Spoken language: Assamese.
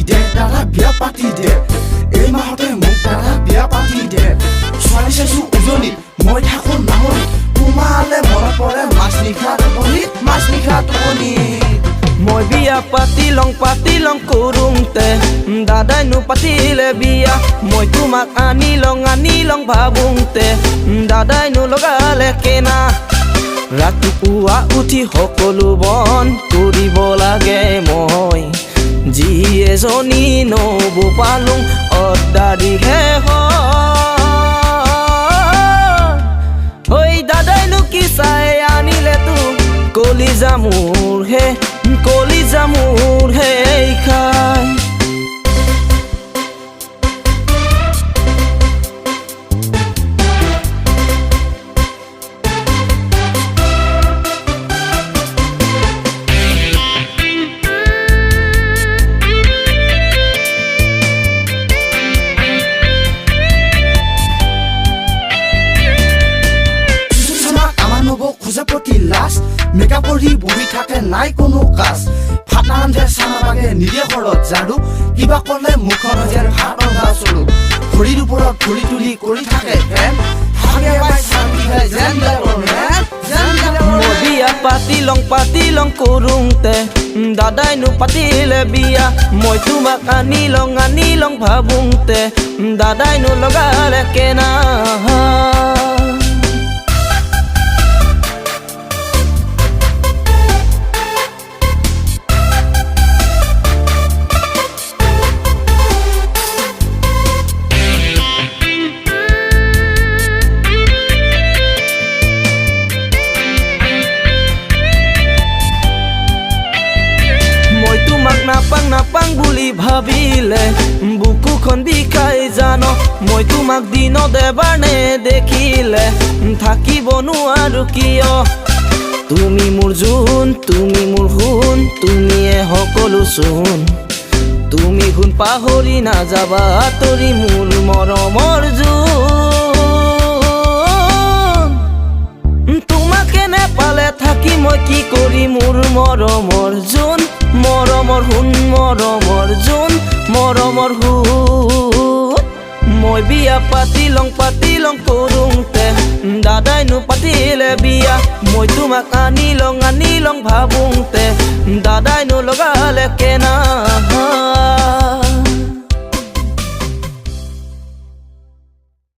দে দাদা বিয়া পাতি দে এই মাহতে মোক দাদা বিয়া পাতি দে ছোৱালী চাইছো উজনি মই থাকো নামনি তোমালে মনত পৰে মাছ নিশা টোপনি মই বিয়া পাতি লং কৰোঁতে দাদাই নো পাতিলে বিয়া মই তোমাক আনি লং ভাবোঁতে দাদাই নো লগালে কেনা ৰাতিপুৱা উঠি সকলো বন কৰিব লাগে মই যি এজনী নব পালোঁ অদাৰিহে হয় দাদাই নো কি চাই আনিলে তোক কলিজা মোৰ হে খাই মেকআপ কৰি বহি থাকে নাই কোনো কাজ ফাটা ৰান্ধে চানা বাগে নিদিয়ে ঘৰত ঝাৰু কিবা ক'লে মুখৰ যেন ভাত ৰন্ধা চলো ভৰিৰ ওপৰত ভৰি তুলি কৰি থাকে ফেন মই বিয়া পাতি লং কৰোঁতে দাদাই নো পাতিলে বিয়া মই তোমাক আনি লং ভাবোঁতে দাদাই নো লগালে কেনা নাপাং বুলি ভাবিলে বুকুখন বিষাই জানো মই তোমাক দিনত এবাৰ নেদেখিলে থাকিব নোৱাৰো কিয় তুমি মোৰ জোন তুমি মোৰ সোণ তুমিয়ে সকলো চোন তুমি সোণ পাহৰি নাযাবা আঁতৰি মোৰ মৰমৰ জোন তোমাকে নেপালে থাকি মই কি কৰি মোৰ মৰমৰ জোন মৰমৰ সোণ মই বিয়া পাতি লং কৰোঁতে দাদাই নো পাতিলে বিয়া মই তোমাক আনি লং ভাবোঁতে দাদাই নো লগালে কেনা